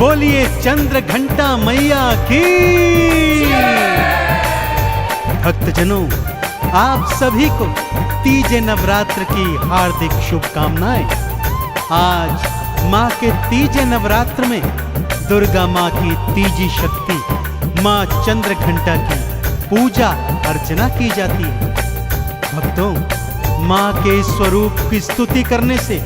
बोलिए चंद्र घंटा मैया की। भक्तजनों, आप सभी को तीजे नवरात्र की हार्दिक शुभकामनाएं। आज माँ के तीजे नवरात्र में दुर्गा माँ की तीजी शक्ति माँ चंद्र घंटा की पूजा अर्चना की जाती है। भक्तों, माँ के स्वरूप की स्तुति करने से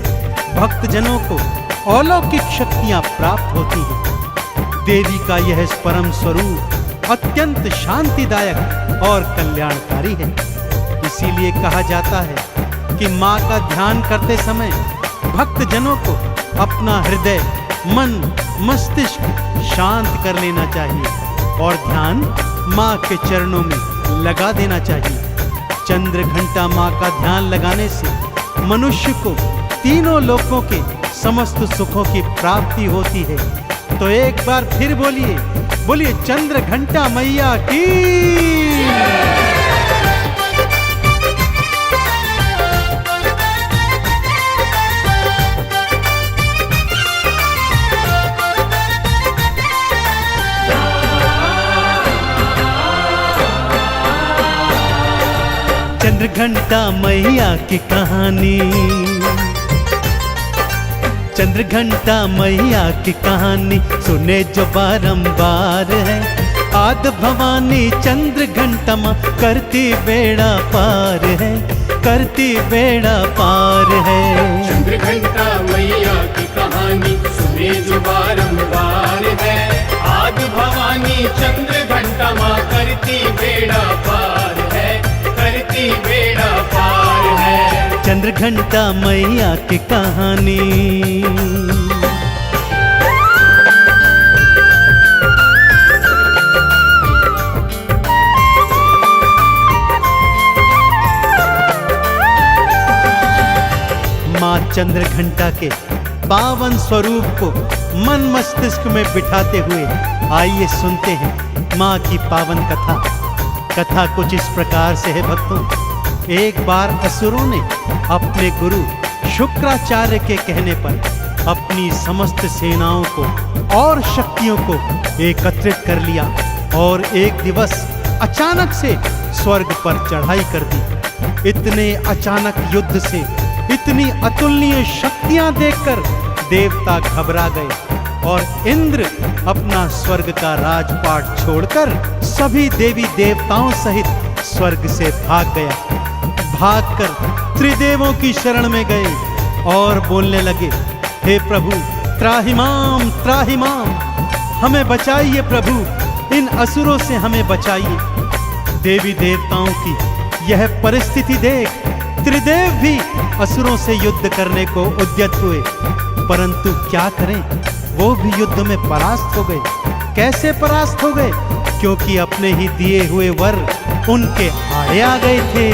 भक्तजनों को अलौकिक शक्तियां प्राप्त होती हैं। देवी का यह परम स्वरूप अत्यंत शांतिदायक और कल्याणकारी है। इसीलिए कहा जाता है कि माँ का ध्यान करते समय भक्तजनों को अपना हृदय, मन, मस्तिष्क शांत कर लेना चाहिए और ध्यान माँ के चरणों में लगा देना चाहिए। चंद्र घंटा माँ का ध्यान लगाने से मनुष्य को तीनों लोकों के समस्त सुखों की प्राप्ति होती है। तो एक बार फिर बोलिए चंद्र घंटा मैया की। चंद्र घंटा मैया की कहानी, चंद्र घंटा मैया की कहानी सुने जो बारंबार है। आदि भवानी चंद्र घंटा माँ करती बेड़ा पार है, करती बेड़ा पार है। चंद्र घंटा मैया की कहानी सुने जो बारंबार है। आदि भवानी चंद्र घंटा माँ करती बेड़ा पार है, करती बेड़ा पार है। चंद्र घंटा मैया की कहानी। माँ चंद्र घंटा के पावन स्वरूप को मन मस्तिष्क में बिठाते हुए आइए सुनते हैं माँ की पावन कथा। कथा कुछ इस प्रकार से है भक्तों। एक बार असुरों ने अपने गुरु शुक्राचार्य के कहने पर अपनी समस्त सेनाओं को और शक्तियों को एकत्रित कर लिया और एक दिवस अचानक से स्वर्ग पर चढ़ाई कर दी। इतने अचानक युद्ध से इतनी अतुलनीय शक्तियां देखकर देवता घबरा गए और इंद्र अपना स्वर्ग का राजपाट छोड़कर सभी देवी देवताओं सहित स्वर्ग से भाग गया। भागकर त्रिदेवों की शरण में गए और बोलने लगे, हे प्रभु त्राहिमाम त्राहिमाम, हमें बचाइए प्रभु, इन असुरों से हमें बचाइए। देवी देवताओं की यह परिस्थिति देख त्रिदेव भी असुरों से युद्ध करने को उद्यत हुए, परंतु क्या करें, वो भी युद्ध में परास्त हो गए। कैसे परास्त हो गए? क्योंकि अपने ही दिए हुए वर उनके आड़े आ गए थे।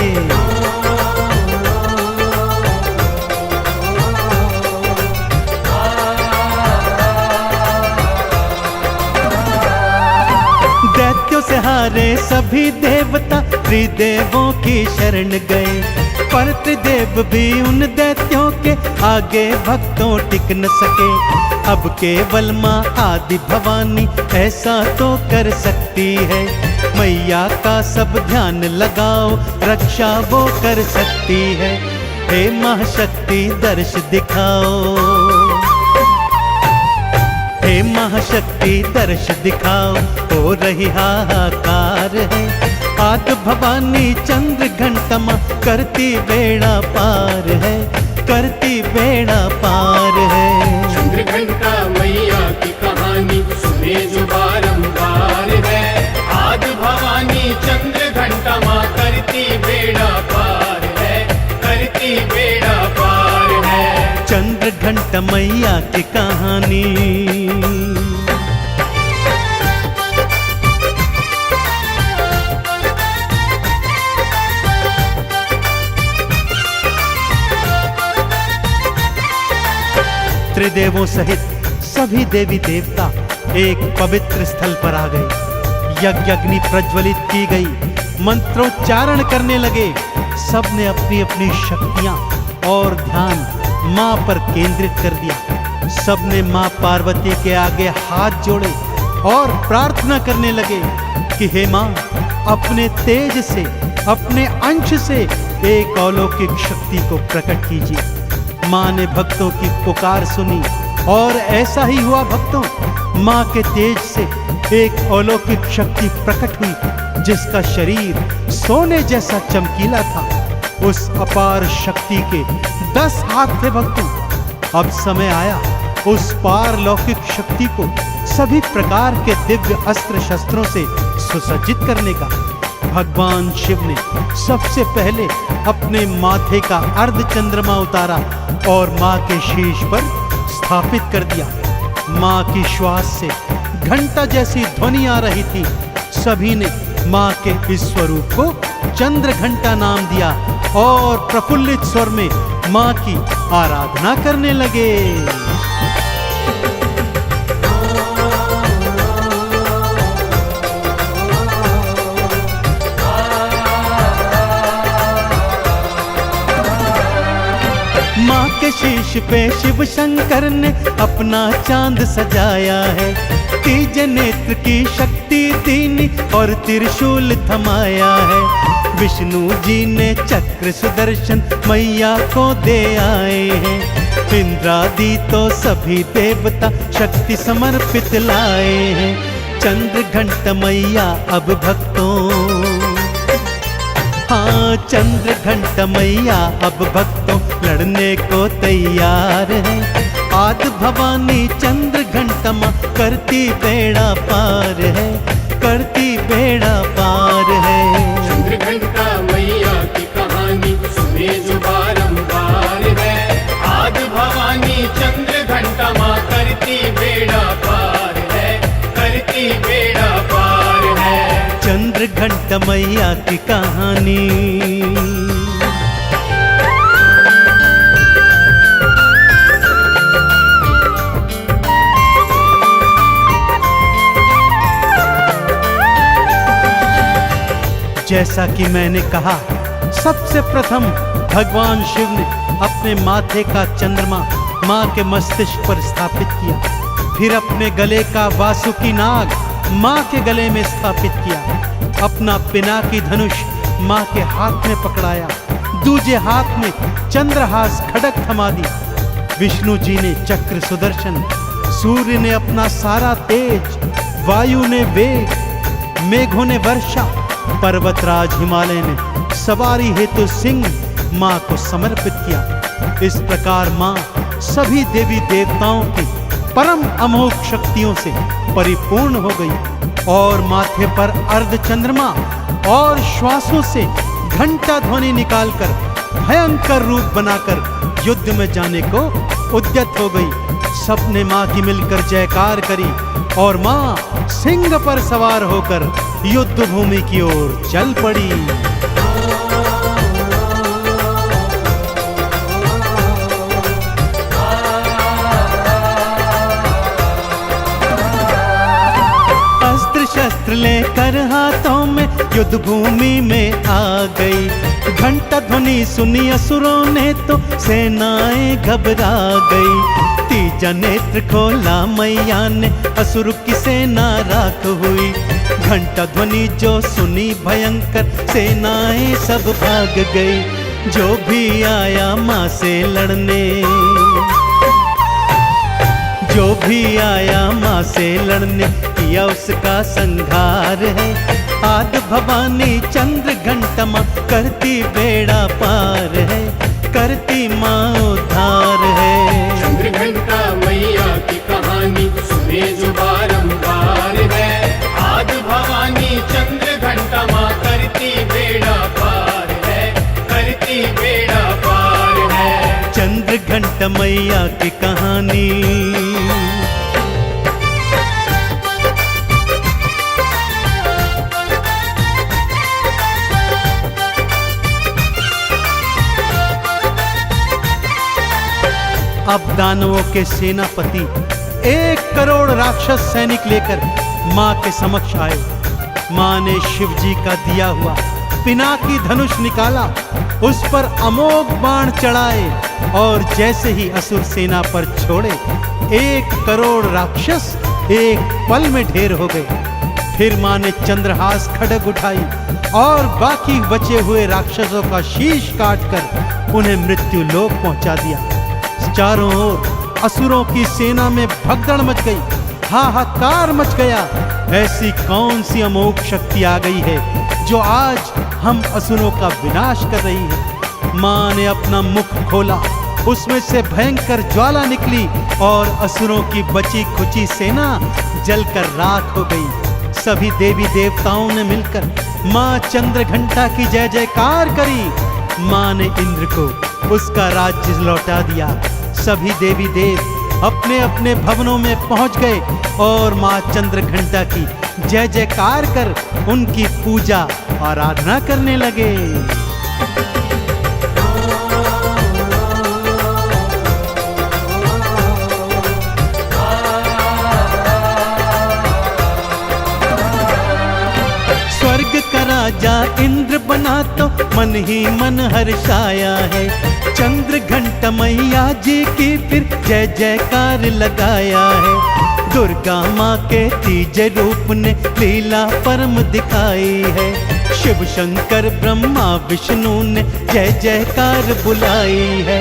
दैत्यों से हारे सभी देवता त्रिदेवों की शरण गए, पर त्रिदेव भी उन दैत्यों के आगे भक्तों टिक न सके। अब केवल माँ आदि भवानी ऐसा तो कर सकती है। मैया का सब ध्यान लगाओ, रक्षा वो कर सकती है। हे महाशक्ति दर्श दिखाओ, हे महाशक्ति दर्श दिखाओ, हो रही हाहाकार है। आदि भवानी चंद्र घंटा माँ करती बेड़ा पार है, करती बेड़ा पार है। चंद्र घंटा मैया की कहानी सुने जो बारंबार है। आदि भवानी चंद्र घंटा माँ करती बेड़ा पार है, करती बेड़ा पार है। चंद्र घंटा मैया की कहानी। त्रिदेवों सहित सभी देवी देवता एक पवित्र स्थल पर आ गए। यज्ञ अग्नि प्रज्वलित की गई, मंत्रोच्चारण करने लगे। सबने अपनी अपनी शक्तियां और ध्यान मां पर केंद्रित कर दिया। सबने मां पार्वती के आगे हाथ जोड़े और प्रार्थना करने लगे कि हे मां, अपने तेज से, अपने अंश से एक अलौकिक शक्ति को प्रकट कीजिए। मां ने भक्तों की पुकार सुनी और ऐसा ही हुआ भक्तों। मां के तेज से एक अलौकिक शक्ति प्रकट हुई जिसका शरीर सोने जैसा चमकीला था। उस अपार शक्ति के 10 हाथ थे भक्तों। अब समय आया उस पारलौकिक शक्ति को सभी प्रकार के दिव्य अस्त्र शस्त्रों से सुसज्जित करने का। भगवान शिव ने सबसे पहले अपने माथे का अर्धचंद्रमा उतारा और मां के शीश पर स्थापित कर दिया। मां की श्वास से घंटा जैसी ध्वनि आ रही थी। सभी ने मां के इस स्वरूप को चंद्र घंटा नाम दिया और प्रफुल्लित स्वर में मां की आराधना करने लगे। मां के शीश पे शिव शंकर ने अपना चांद सजाया है। तीजे नेत्र की शक्ति दीनी और त्रिशूल थमाया है। विष्णु जी ने चक्र सुदर्शन मैया को दे आए हैं। इंद्रादि तो सभी देवता शक्ति समर्पित लाए हैं। चंद्र घंट मैया अब भक्तों, हाँ चंद्र घंट मैया अब भक्तों लड़ने को तैयार है। आदि भवानी चंद्र घंट मां करती बेड़ा पार है, करती बेड़ा पार है। चंद्र घंटा मैया की कहानी सुने जो बारंबार है। आदि भवानी चंद्र घंटा मां करती बेड़ा पार है, करती बेड़ा पार है। चंद्र घंट मैया की कहानी। जैसा कि मैंने कहा, सबसे प्रथम भगवान शिव ने अपने माथे का चंद्रमा मां के मस्तिष्क पर स्थापित किया। फिर अपने गले का वासुकी नाग मां के गले में स्थापित किया। अपना पिनाकी धनुष मां के हाथ में पकड़ाया। दूजे हाथ में चंद्रहास खड़ग थमा दी। विष्णु जी ने चक्र सुदर्शन, सूर्य ने अपना सारा तेज, वायु ने वेग, मेघों ने वर्षा, पर्वतराज हिमालय ने सवारी हेतु सिंह मां को समर्पित किया। इस प्रकार मां सभी देवी देवताओं की परम अमोघ शक्तियों से परिपूर्ण हो गई और माथे पर अर्धचंद्रमा और श्वासों से घंटा ध्वनि निकालकर भयंकर रूप बनाकर युद्ध में जाने को उद्यत हो गई। सबने मां की मिलकर जयकार करी और मां सिंह पर सवार होकर युद्ध भूमि की ओर चल पड़ी। अस्त्र शस्त्र लेकर हाथों में युद्ध भूमि में आ गई। घंटा ध्वनि सुनी असुरों ने तो सेनाएं घबरा गई। तीजा नेत्र खोला मैया ने, असुर की सेना राख हुई। घंटा ध्वनि जो सुनी भयंकर, सेनाएं सब भाग गई। जो भी आया मां से लड़ने, जो भी आया मां से लड़ने, किया उसका संहार है। आदि भवानी चंद्र घंटा मां करती बेड़ा पार है, करती मां उद्धार है। चंद्र घंटा मैया की कहानी सुने जो बारंबार है। आदि भवानी चंद्र घंटा मां करती बेड़ा पार है, करती बेड़ा पार है। चंद्र घंटा मैया की कहानी। अब दानवों के सेनापति 1 करोड़ राक्षस सैनिक लेकर मां के समक्ष आए। मां ने शिव जी का दिया हुआ पिनाकी धनुष निकाला, उस पर अमोघ बाण चढ़ाए और जैसे ही असुर सेना पर छोड़े, 1 करोड़ राक्षस एक पल में ढेर हो गए। फिर मां ने चंद्रहास खड्ग उठाई और बाकी बचे हुए राक्षसों का शीश काटकर उन्हें मृत्यु लोक पहुंचा दिया। चारों ओर असुरों की सेना में भगदड़ मच गई, हाहाकार मच गया। ऐसी कौन सी अमोघ शक्ति आ गई है जो आज हम असुरों का विनाश कर रही है। मां ने अपना मुख खोला, उसमें से भयंकर ज्वाला निकली और असुरों की बची खुची सेना जलकर राख हो गई। सभी देवी देवताओं ने मिलकर मां चंद्रघंटा की जय जयकार करी। मां ने इंद्र को उसका राज्य लौटा दिया। सभी देवी देव अपने अपने भवनों में पहुंच गए और मां चंद्रघंटा की जय जयकार कर उनकी पूजा आराधना करने लगे। स्वर्ग का राजा इंद्र बना तो मन ही मन हर्षाया है। चंद्रघंटा मैया जी की फिर जय जयकार लगाया है। दुर्गा माँ के तीजे रूप ने लीला परम दिखाई है। शिव शंकर ब्रह्मा विष्णु ने जय जयकार बुलाई है।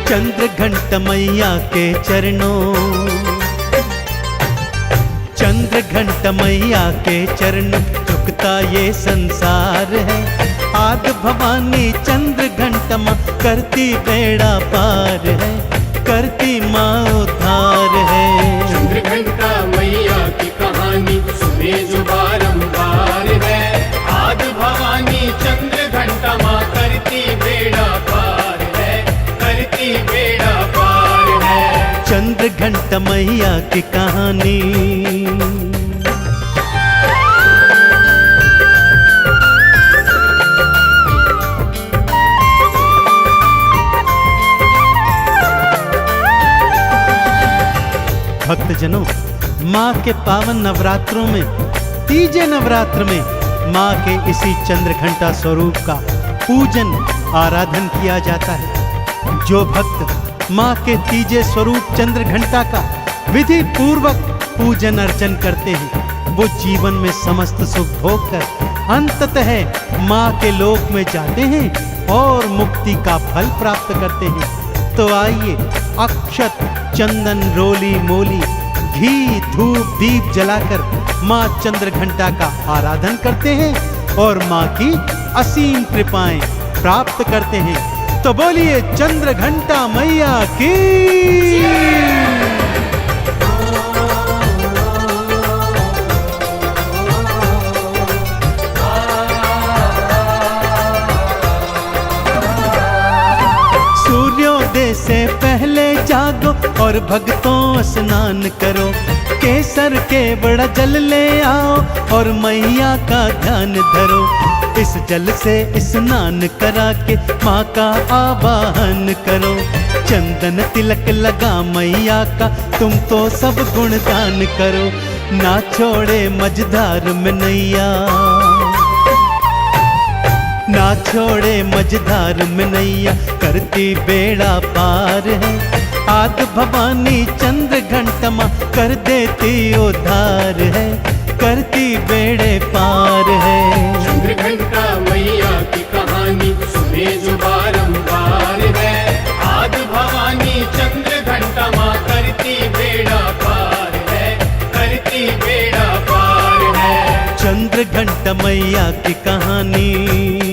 चंद्रघंटा मैया के चरणों, चंद्रघंटा मैया के चरण झुकता ये संसार है। आदि भवानी चंद्रघंटा माँ करती बेड़ा पार है, करती माँ उद्धार है। चंद्रघंटा मैया की कहानी सुने जो बारंबार है। आदि भवानी चंद्रघंटा माँ करती बेड़ा पार है, करती बेड़ा पार है। चंद्रघंटा मैया की कहानी। भक्तजनों, माँ के पावन नवरात्रों में, तीजे नवरात्र में माँ के इसी चंद्रघंटा स्वरूप का पूजन आराधन किया जाता है। जो भक्त माँ के तीजे स्वरूप चंद्रघंटा का विधि पूर्वक पूजन अर्चन करते हैं, वो जीवन में समस्त सुख भोग कर अंततः माँ के लोक में जाते हैं और मुक्ति का फल प्राप्त करते हैं। तो आइए अक्षत चंदन रोली मोली घी धूप दीप जलाकर माँ चंद्रघंटा का आराधन करते हैं और माँ की असीम कृपाएं प्राप्त करते हैं। तो बोलिए चंद्रघंटा मैया की। सूर्योदय से पहले जागो और भक्तों स्नान करो। केसर के बड़ा जल ले आओ और मैया का ध्यान धरो। इस जल से स्नान करा के माँ का आवाहन करो। चंदन तिलक लगा मैया का तुम तो सब गुणगान करो। ना छोड़े मझधार में नैया, ना छोड़े मझधार में नैया करती बेड़ा पार है। आदि भवानी चंद्रघंटा माँ कर देती उद्धार है, करती बेड़े पार है। चंद्रघंटा मैया की कहानी सुने जो बारंबार है। आदि भवानी चंद्रघंटा माँ करती बेड़ा पार है, करती बेड़ा पार है। चंद्रघंटा मैया की कहानी।